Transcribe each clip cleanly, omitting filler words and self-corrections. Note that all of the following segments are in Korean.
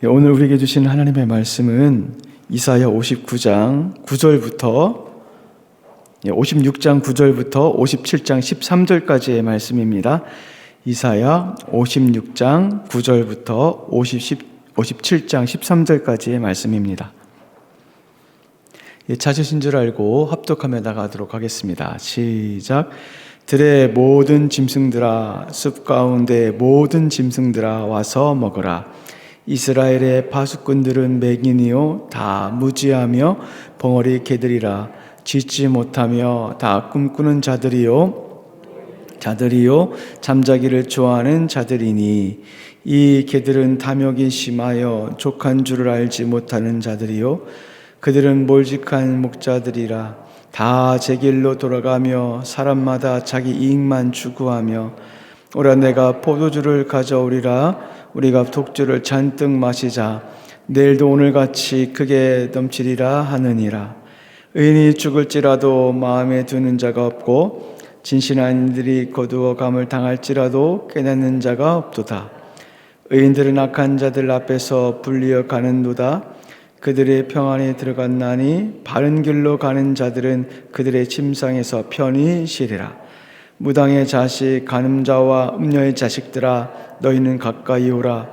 오늘 우리에게 주신 하나님의 말씀은 이사야 59장 9절부터 56장 9절부터 57장 13절까지의 말씀입니다. 이사야 56장 9절부터 57장 13절까지의 말씀입니다. 찾으신 줄 알고 합독하며 나가도록 하겠습니다. 시작. 들의 모든 짐승들아, 숲 가운데 모든 짐승들아 와서 먹으라. 이스라엘의 파수꾼들은 맹인이요 다 무지하며 벙어리 개들이라. 짖지 못하며 다 꿈꾸는 자들이요 잠자기를 좋아하는 자들이니 이 개들은 탐욕이 심하여 족한 줄을 알지 못하는 자들이요 그들은 몰직한 목자들이라. 다 제 길로 돌아가며 사람마다 자기 이익만 추구하며 오라 내가 포도주를 가져오리라. 우리가 독주를 잔뜩 마시자. 내일도 오늘같이 크게 넘치리라 하느니라. 의인이 죽을지라도 마음에 두는 자가 없고 진실한 이들이 거두어 감을 당할지라도 깨닫는 자가 없도다. 의인들은 악한 자들 앞에서 불리어 가는도다. 그들의 평안에 들어갔나니 바른 길로 가는 자들은 그들의 침상에서 편히 쉬리라. 무당의 자식 간음자와 음녀의 자식들아 너희는 가까이 오라.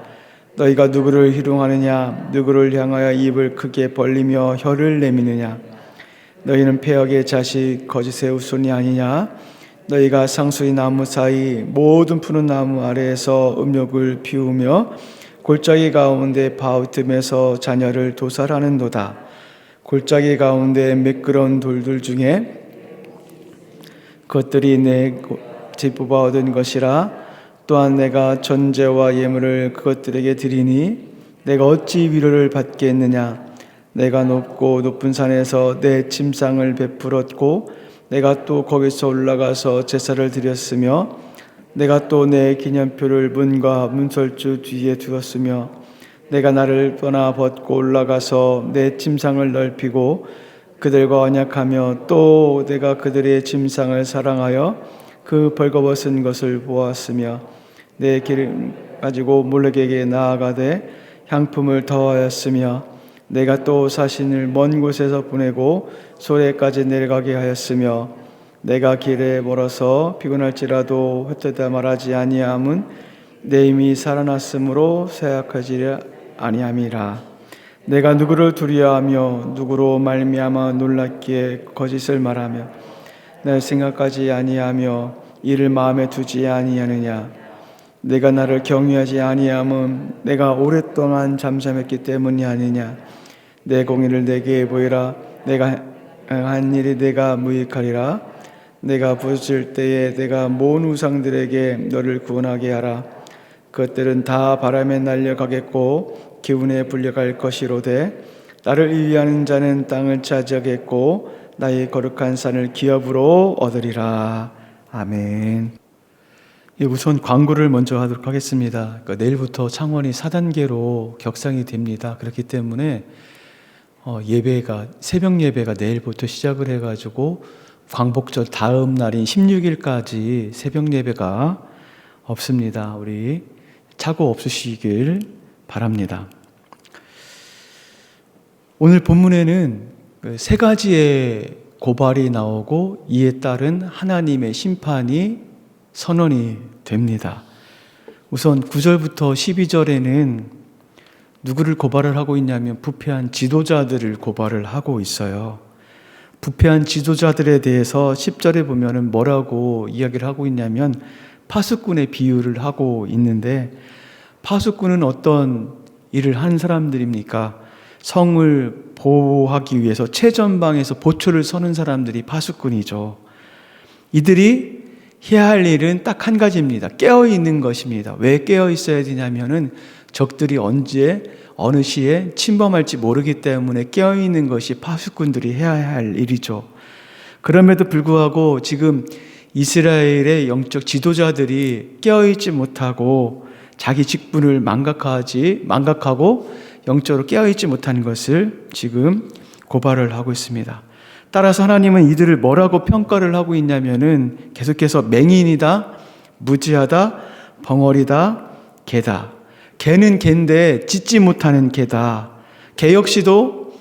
너희가 누구를 희롱하느냐 누구를 향하여 입을 크게 벌리며 혀를 내미느냐. 너희는 폐역의 자식 거짓의 후손이 아니냐. 너희가 상수리 나무 사이 모든 푸른 나무 아래에서 음욕을 피우며 골짜기 가운데 바우틈에서 자녀를 도살하는도다. 골짜기 가운데 미끄러운 돌들 중에 그것들이 내 집 뽑아 얻은 것이라. 또한 내가 전제와 예물을 그것들에게 드리니 내가 어찌 위로를 받겠느냐. 내가 높고 높은 산에서 내 침상을 베풀었고 내가 또 거기서 올라가서 제사를 드렸으며 내가 또 내 기념표를 문과 문설주 뒤에 두었으며 내가 나를 떠나 벗고 올라가서 내 침상을 넓히고 그들과 언약하며 또 내가 그들의 침상을 사랑하여 그 벌거벗은 것을 보았으며 내 기름 가지고 몰렉에게 나아가되 향품을 더하였으며 내가 또 사신을 먼 곳에서 보내고 소래까지 내려가게 하였으며 내가 길에 멀어서 피곤할지라도 흩어다 말하지 아니함은 내 힘이 살아났으므로 쇠약하지 아니함이라. 내가 누구를 두려워하며 누구로 말미암아 놀랍기에 거짓을 말하며 내 생각하지 아니하며 이를 마음에 두지 아니하느냐. 내가 나를 경외하지 아니함은 내가 오랫동안 잠잠했기 때문이 아니냐. 내 공의를 내게 보이라. 내가 한 일이 내가 무익하리라. 내가 부르실 때에 내가 모든 우상들에게 너를 구원하게 하라. 그것들은 다 바람에 날려가겠고 기운에 불려갈 것이로되 나를 의지하는 자는 땅을 차지하겠고 나의 거룩한 산을 기업으로 얻으리라. 아멘. 우선 광고를 먼저 하도록 하겠습니다. 내일부터 창원이 4단계로 격상이 됩니다. 그렇기 때문에 예배가 새벽 예배가 내일부터 시작을 해가지고 광복절 다음 날인 16일까지 새벽 예배가 없습니다. 우리 착오 없으시길 바랍니다. 오늘 본문에는 세 가지의 고발이 나오고 이에 따른 하나님의 심판이 선언이 됩니다. 우선 9절부터 12절에는 누구를 고발을 하고 있냐면 부패한 지도자들을 고발을 하고 있어요. 부패한 지도자들에 대해서 10절에 보면은 뭐라고 이야기를 하고 있냐면 파수꾼의 비유를 하고 있는데 파수꾼은 어떤 일을 하는 사람들입니까? 성을 보호하기 위해서 최전방에서 보초를 서는 사람들이 파수꾼이죠. 이들이 해야 할 일은 딱 한 가지입니다. 깨어있는 것입니다. 왜 깨어있어야 되냐면은 적들이 언제 어느 시에 침범할지 모르기 때문에 깨어있는 것이 파수꾼들이 해야 할 일이죠. 그럼에도 불구하고 지금 이스라엘의 영적 지도자들이 깨어있지 못하고 자기 직분을 망각하고 영적으로 깨어있지 못한 것을 지금 고발을 하고 있습니다. 따라서 하나님은 이들을 뭐라고 평가를 하고 있냐면은 계속해서 맹인이다, 무지하다, 벙어리다, 개다. 개는 개인데 짖지 못하는 개다. 개 역시도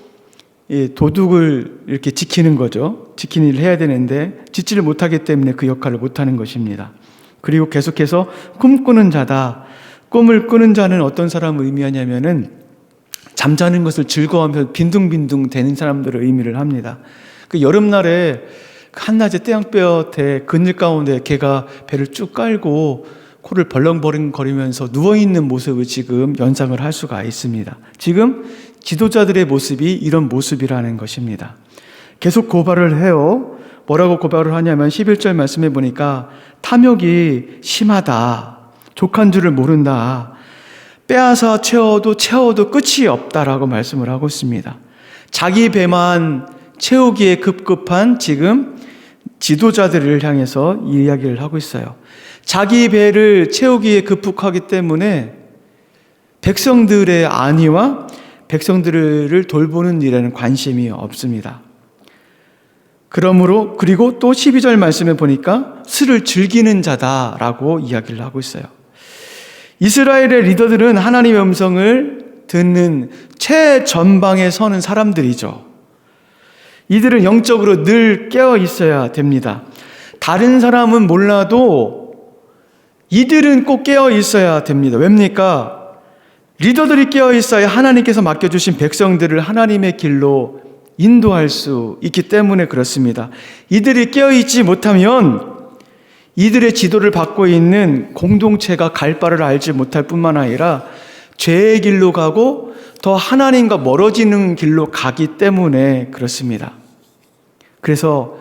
도둑을 이렇게 지키는 거죠. 지키는 일을 해야 되는데 짖지를 못하기 때문에 그 역할을 못하는 것입니다. 그리고 계속해서 꿈꾸는 자다. 꿈을 꾸는 자는 어떤 사람을 의미하냐면은 잠자는 것을 즐거워하면서 빈둥빈둥 대는 사람들을 의미를 합니다. 그 여름날에 한낮에 태양볕에 그늘 가운데 개가 배를 쭉 깔고 코를 벌렁벌렁거리면서 누워있는 모습을 지금 연상을 할 수가 있습니다. 지금 지도자들의 모습이 이런 모습이라는 것입니다. 계속 고발을 해요. 뭐라고 고발을 하냐면 11절 말씀해 보니까 탐욕이 심하다. 족한 줄을 모른다. 빼앗아 채워도 끝이 없다라고 말씀을 하고 있습니다. 자기 배만 채우기에 급급한 지금 지도자들을 향해서 이야기를 하고 있어요. 자기 배를 채우기에 급급하기 때문에 백성들의 안위와 백성들을 돌보는 일에는 관심이 없습니다. 그리고 또 12절 말씀에 보니까 술을 즐기는 자다라고 이야기를 하고 있어요. 이스라엘의 리더들은 하나님의 음성을 듣는 최전방에 서는 사람들이죠. 이들은 영적으로 늘 깨어 있어야 됩니다. 다른 사람은 몰라도 이들은 꼭 깨어 있어야 됩니다. 왜입니까? 리더들이 깨어 있어야 하나님께서 맡겨주신 백성들을 하나님의 길로 인도할 수 있기 때문에 그렇습니다. 이들이 깨어 있지 못하면 이들의 지도를 받고 있는 공동체가 갈 바를 알지 못할 뿐만 아니라 죄의 길로 가고 더 하나님과 멀어지는 길로 가기 때문에 그렇습니다. 그래서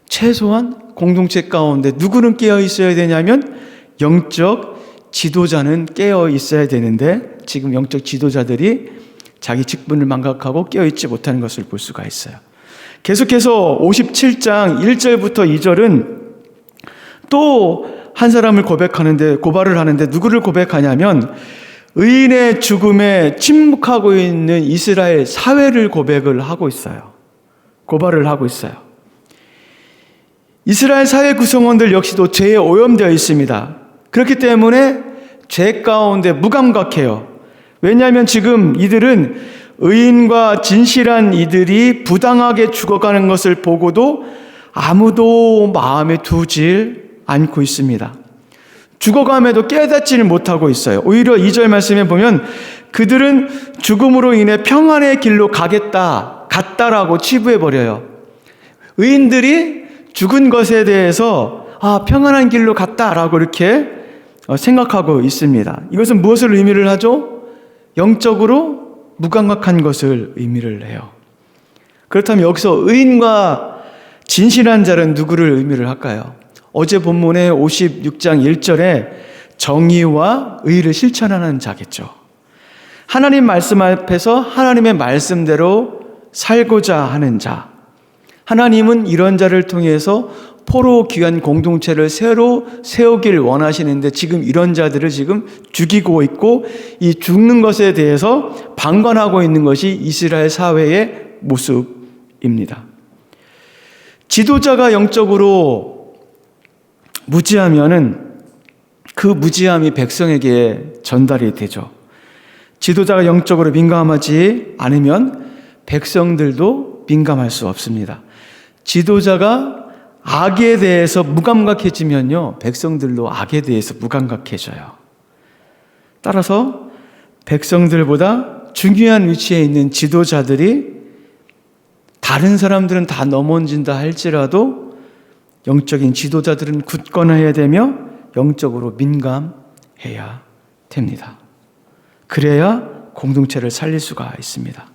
최소한 공동체 가운데 누구는 깨어 있어야 되냐면 영적 지도자는 깨어 있어야 되는데 지금 영적 지도자들이 자기 직분을 망각하고 깨어 있지 못하는 것을 볼 수가 있어요. 계속해서 57장 1절부터 2절은 또 한 사람을 고발을 하는데 누구를 고백하냐면 의인의 죽음에 침묵하고 있는 이스라엘 사회를 고발을 하고 있어요. 이스라엘 사회 구성원들 역시도 죄에 오염되어 있습니다. 그렇기 때문에 죄 가운데 무감각해요. 왜냐하면 지금 이들은 의인과 진실한 이들이 부당하게 죽어가는 것을 보고도 아무도 마음에 두질 않고 있습니다. 죽어감에도 깨닫지를 못하고 있어요. 오히려 2절 말씀에 보면 그들은 죽음으로 인해 평안의 길로 갔다라고 치부해버려요. 의인들이 죽은 것에 대해서 평안한 길로 갔다라고 이렇게 생각하고 있습니다. 이것은 무엇을 의미를 하죠? 영적으로 무감각한 것을 의미를 해요. 그렇다면 여기서 의인과 진실한 자는 누구를 의미를 할까요? 어제 본문의 56장 1절에 정의와 의를 실천하는 자겠죠. 하나님 말씀 앞에서 하나님의 말씀대로 살고자 하는 자. 하나님은 이런 자를 통해서 포로 귀한 공동체를 새로 세우길 원하시는데 지금 이런 자들을 지금 죽이고 있고 이 죽는 것에 대해서 방관하고 있는 것이 이스라엘 사회의 모습입니다. 지도자가 영적으로 무지하면은 그 무지함이 백성에게 전달이 되죠. 지도자가 영적으로 민감하지 않으면 백성들도 민감할 수 없습니다. 지도자가 악에 대해서 무감각해지면요, 백성들도 악에 대해서 무감각해져요. 따라서 백성들보다 중요한 위치에 있는 지도자들이 다른 사람들은 다 넘어진다 할지라도 영적인 지도자들은 굳건해야 되며 영적으로 민감해야 됩니다. 그래야 공동체를 살릴 수가 있습니다.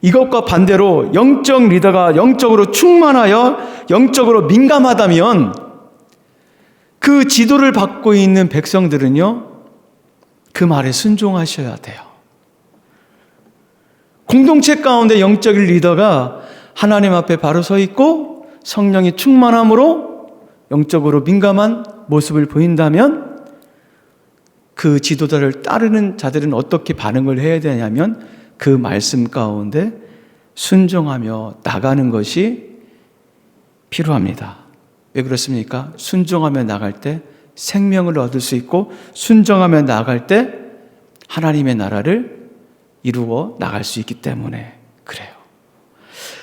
이것과 반대로 영적 리더가 영적으로 충만하여 영적으로 민감하다면 그 지도를 받고 있는 백성들은요, 그 말에 순종하셔야 돼요. 공동체 가운데 영적 리더가 하나님 앞에 바로 서 있고 성령이 충만함으로 영적으로 민감한 모습을 보인다면 그 지도자를 따르는 자들은 어떻게 반응을 해야 되냐면 그 말씀 가운데 순종하며 나가는 것이 필요합니다. 왜 그렇습니까? 순종하며 나갈 때 생명을 얻을 수 있고 순종하며 나갈 때 하나님의 나라를 이루어 나갈 수 있기 때문에 그래요.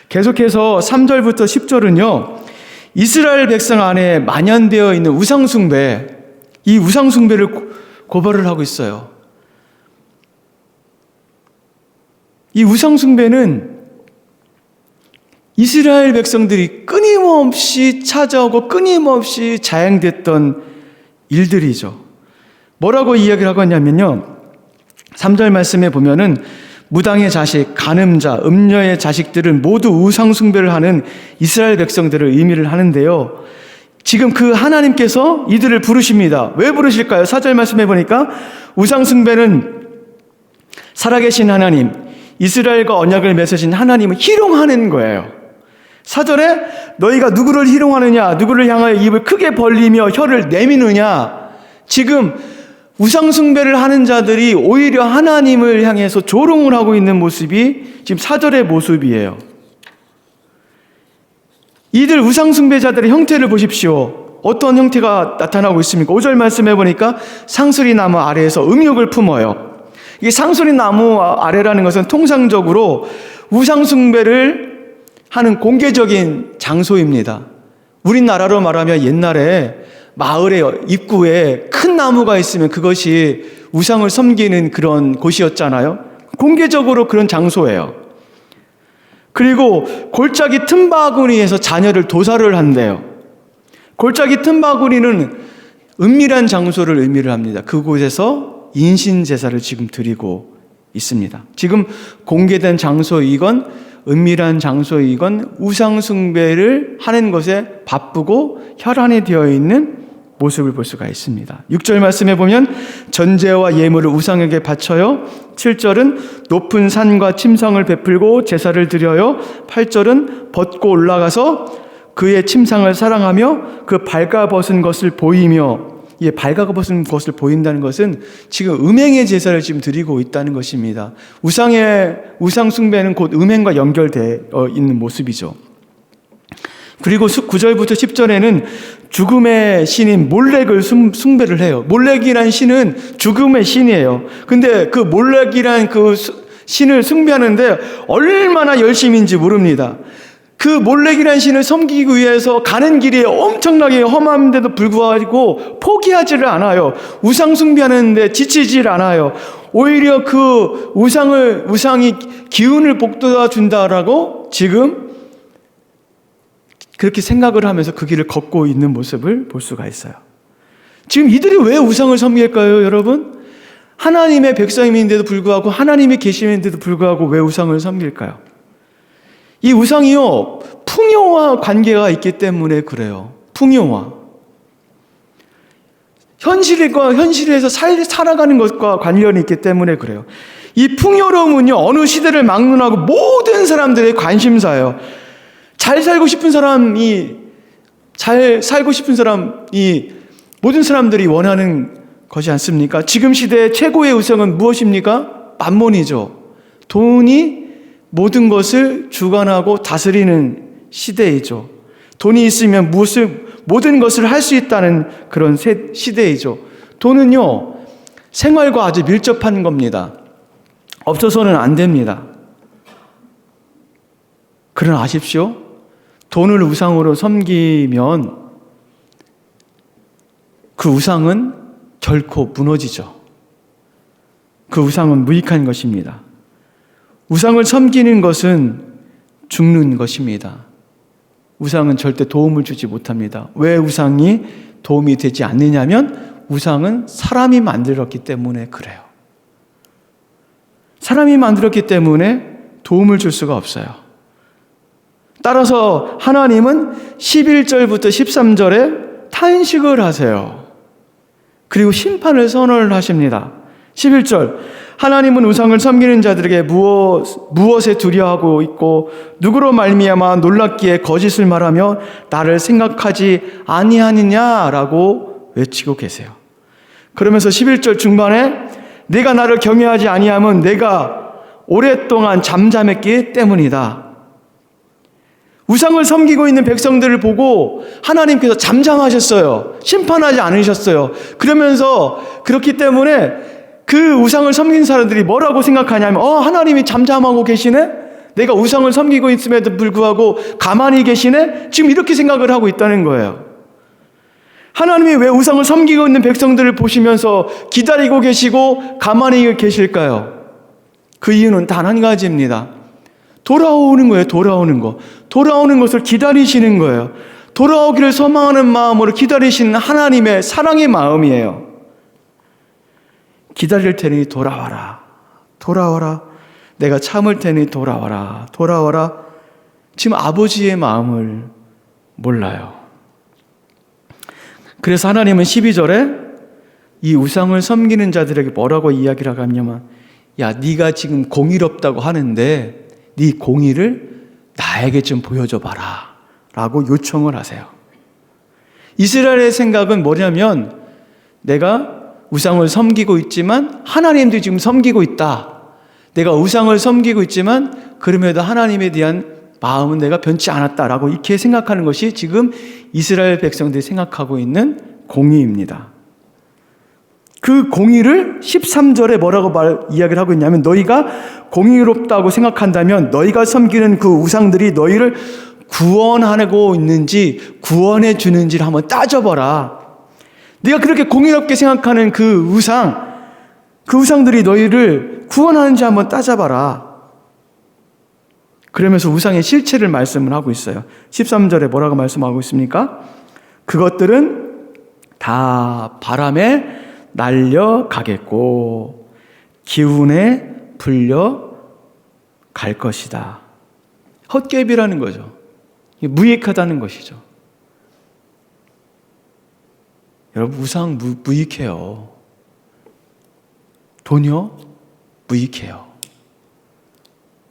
계속해서 3절부터 10절은요, 이스라엘 백성 안에 만연되어 있는 우상숭배, 이 우상숭배를 고발을 하고 있어요. 이 우상숭배는 이스라엘 백성들이 끊임없이 찾아오고 끊임없이 자행됐던 일들이죠. 뭐라고 이야기를 하고 있냐면요, 3절 말씀에 보면은 무당의 자식, 간음자, 음녀의 자식들은 모두 우상숭배를 하는 이스라엘 백성들을 의미를 하는데요, 지금 그 하나님께서 이들을 부르십니다. 왜 부르실까요? 4절 말씀해 보니까 우상숭배는 살아계신 하나님, 이스라엘과 언약을 맺으신 하나님을 희롱하는 거예요. 4절에 너희가 누구를 희롱하느냐, 누구를 향하여 입을 크게 벌리며 혀를 내미느냐. 지금 우상숭배를 하는 자들이 오히려 하나님을 향해서 조롱을 하고 있는 모습이 지금 4절의 모습이에요. 이들 우상숭배자들의 형태를 보십시오. 어떤 형태가 나타나고 있습니까? 5절 말씀해 보니까 상수리 나무 아래에서 음욕을 품어요. 이 상수리 나무 아래라는 것은 통상적으로 우상숭배를 하는 공개적인 장소입니다. 우리나라로 말하면 옛날에 마을의 입구에 큰 나무가 있으면 그것이 우상을 섬기는 그런 곳이었잖아요. 공개적으로 그런 장소예요. 그리고 골짜기 틈바구니에서 자녀를 도살을 한대요. 골짜기 틈바구니는 은밀한 장소를 의미를 합니다. 그곳에서 인신제사를 지금 드리고 있습니다. 지금 공개된 장소이건 은밀한 장소이건 우상숭배를 하는 것에 바쁘고 혈안이 되어 있는 모습을 볼 수가 있습니다. 6절 말씀에 보면 전제와 예물을 우상에게 바쳐요. 7절은 높은 산과 침상을 베풀고 제사를 드려요. 8절은 벗고 올라가서 그의 침상을 사랑하며 그 발가벗은 것을 보이며, 이 발가벗은 것을 보인다는 것은 지금 음행의 제사를 지금 드리고 있다는 것입니다. 우상숭배는 곧 음행과 연결되어 있는 모습이죠. 그리고 9절부터 10절에는 죽음의 신인 몰렉을 숭배를 해요. 몰렉이란 신은 죽음의 신이에요. 근데 그 몰렉이란 그 신을 숭배하는데 얼마나 열심인지 모릅니다. 그 몰렉이란 신을 섬기기 위해서 가는 길이 엄청나게 험한데도 불구하고 포기하지를 않아요. 우상 숭배하는데 지치질 않아요. 오히려 그 우상이 기운을 북돋아 준다라고 지금 그렇게 생각을 하면서 그 길을 걷고 있는 모습을 볼 수가 있어요. 지금 이들이 왜 우상을 섬길까요, 여러분? 하나님의 백성인데도 불구하고, 하나님이 계시는데도 불구하고 왜 우상을 섬길까요? 이 우상이요, 풍요와 관계가 있기 때문에 그래요. 풍요와. 현실에서 살아가는 것과 관련이 있기 때문에 그래요. 이 풍요로움은요, 어느 시대를 막론하고 모든 사람들의 관심사예요. 잘 살고 싶은 사람이 모든 사람들이 원하는 것이 않습니까? 지금 시대의 최고의 우상은 무엇입니까? 만몬이죠. 돈이 모든 것을 주관하고 다스리는 시대이죠. 돈이 있으면 모든 것을 할 수 있다는 그런 시대이죠. 돈은요, 생활과 아주 밀접한 겁니다. 없어서는 안 됩니다. 그러나 아십시오. 돈을 우상으로 섬기면 그 우상은 결코 무너지죠. 그 우상은 무익한 것입니다. 우상을 섬기는 것은 죽는 것입니다. 우상은 절대 도움을 주지 못합니다. 왜 우상이 도움이 되지 않느냐면 우상은 사람이 만들었기 때문에 그래요. 사람이 만들었기 때문에 도움을 줄 수가 없어요. 따라서 하나님은 11절부터 13절에 탄식을 하세요. 그리고 심판을 선언을 하십니다. 11절, 하나님은 우상을 섬기는 자들에게 무엇에 두려워하고 있고 누구로 말미암아 놀랍기에 거짓을 말하며 나를 생각하지 아니하느냐라고 외치고 계세요. 그러면서 11절 중반에 내가 나를 경외하지 아니하면 내가 오랫동안 잠잠했기 때문이다. 우상을 섬기고 있는 백성들을 보고 하나님께서 잠잠하셨어요. 심판하지 않으셨어요. 그러면서 그렇기 때문에 그 우상을 섬긴 사람들이 뭐라고 생각하냐면 하나님이 잠잠하고 계시네? 내가 우상을 섬기고 있음에도 불구하고 가만히 계시네? 지금 이렇게 생각을 하고 있다는 거예요. 하나님이 왜 우상을 섬기고 있는 백성들을 보시면서 기다리고 계시고 가만히 계실까요? 그 이유는 단 한 가지입니다. 돌아오는 거예요. 돌아오는 거. 돌아오는 것을 기다리시는 거예요. 돌아오기를 소망하는 마음으로 기다리시는 하나님의 사랑의 마음이에요. 기다릴 테니 돌아와라. 돌아와라. 내가 참을 테니 돌아와라. 돌아와라. 지금 아버지의 마음을 몰라요. 그래서 하나님은 12절에 이 우상을 섬기는 자들에게 뭐라고 이야기를 하냐면, 야, 네가 지금 공의롭다고 하는데 네 공의를 나에게 좀 보여줘 봐라 라고 요청을 하세요. 이스라엘의 생각은 뭐냐면, 내가 우상을 섬기고 있지만 하나님도 지금 섬기고 있다. 내가 우상을 섬기고 있지만 그럼에도 하나님에 대한 마음은 내가 변치 않았다라고 이렇게 생각하는 것이 지금 이스라엘 백성들이 생각하고 있는 공의입니다. 그 공의를 13절에 뭐라고 이야기를 하고 있냐면, 너희가 공의롭다고 생각한다면 너희가 섬기는 그 우상들이 너희를 구원하고 있는지 구원해 주는지를 한번 따져봐라. 네가 그렇게 공의롭게 생각하는 그 우상들이 너희를 구원하는지 한번 따져봐라. 그러면서 우상의 실체를 말씀을 하고 있어요. 13절에 뭐라고 말씀하고 있습니까? 그것들은 다 바람에 날려가겠고 기운에 불려갈 것이다. 헛개비라는 거죠. 무익하다는 것이죠. 여러분, 우상 무익해요. 돈요? 무익해요.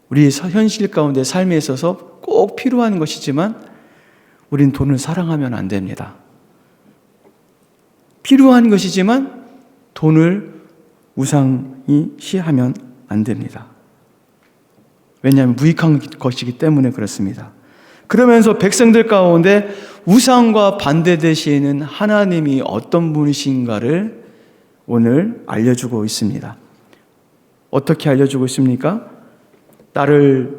우리 현실 가운데 삶에 있어서 꼭 필요한 것이지만 우린 돈을 사랑하면 안 됩니다. 필요한 것이지만 돈을 우상이 시하면 안 됩니다. 왜냐하면 무익한 것이기 때문에 그렇습니다. 그러면서 백성들 가운데 우상과 반대되시는 하나님이 어떤 분이신가를 오늘 알려주고 있습니다. 어떻게 알려주고 있습니까? 나를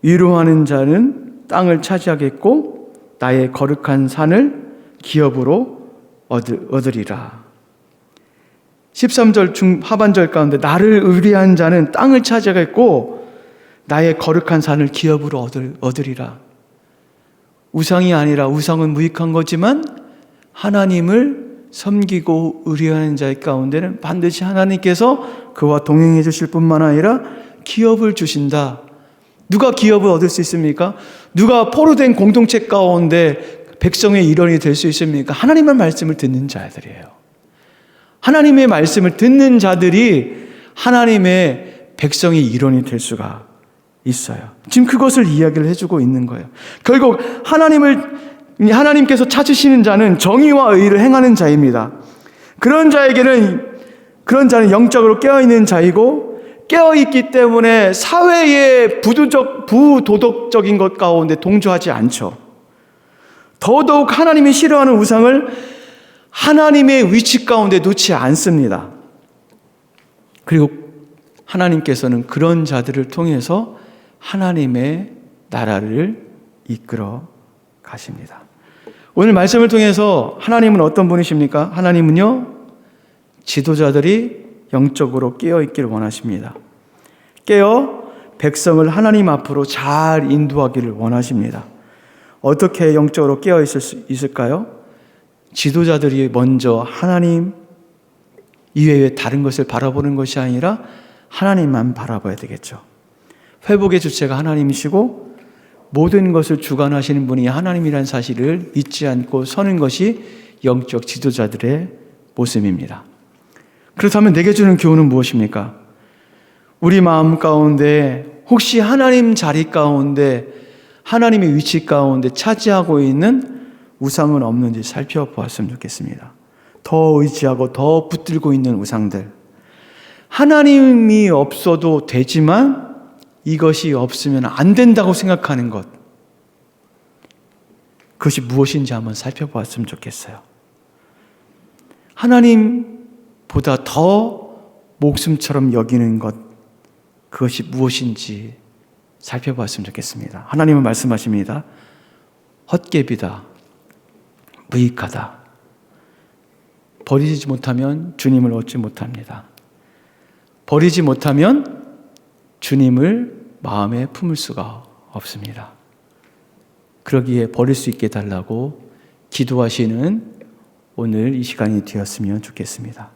위로하는 자는 땅을 차지하겠고 나의 거룩한 산을 기업으로 얻으리라. 13절 하반절 가운데 나를 의뢰한 자는 땅을 차지하겠고 나의 거룩한 산을 기업으로 얻으리라. 우상이 아니라, 우상은 무익한 거지만 하나님을 섬기고 의뢰하는 자의 가운데는 반드시 하나님께서 그와 동행해 주실 뿐만 아니라 기업을 주신다. 누가 기업을 얻을 수 있습니까? 누가 포로된 공동체 가운데 백성의 일원이 될 수 있습니까? 하나님의 말씀을 듣는 자들이에요. 하나님의 말씀을 듣는 자들이 하나님의 백성의 일원이 될 수가 있어요. 지금 그것을 이야기를 해주고 있는 거예요. 결국 하나님께서 찾으시는 자는 정의와 의를 행하는 자입니다. 그런 자는 영적으로 깨어있는 자이고, 깨어있기 때문에 사회의 부도덕적인 것 가운데 동조하지 않죠. 더더욱 하나님이 싫어하는 우상을 하나님의 위치 가운데 놓지 않습니다. 그리고 하나님께서는 그런 자들을 통해서 하나님의 나라를 이끌어 가십니다. 오늘 말씀을 통해서 하나님은 어떤 분이십니까? 하나님은요, 지도자들이 영적으로 깨어있기를 원하십니다. 깨어 백성을 하나님 앞으로 잘 인도하기를 원하십니다. 어떻게 영적으로 깨어있을 수 있을까요? 지도자들이 먼저 하나님 이외에 다른 것을 바라보는 것이 아니라 하나님만 바라봐야 되겠죠. 회복의 주체가 하나님이시고 모든 것을 주관하시는 분이 하나님이라는 사실을 잊지 않고 서는 것이 영적 지도자들의 모습입니다. 그렇다면 내게 주는 교훈은 무엇입니까? 우리 마음 가운데 혹시 하나님 자리 가운데, 하나님의 위치 가운데 차지하고 있는 우상은 없는지 살펴보았으면 좋겠습니다. 더 의지하고 더 붙들고 있는 우상들. 하나님이 없어도 되지만 이것이 없으면 안 된다고 생각하는 것. 그것이 무엇인지 한번 살펴보았으면 좋겠어요. 하나님보다 더 목숨처럼 여기는 것, 그것이 무엇인지 살펴보았으면 좋겠습니다. 하나님은 말씀하십니다. 헛개비다, 무익하다. 버리지 못하면 주님을 얻지 못합니다. 버리지 못하면 주님을 마음에 품을 수가 없습니다. 그러기에 버릴 수 있게 해달라고 기도하시는 오늘 이 시간이 되었으면 좋겠습니다.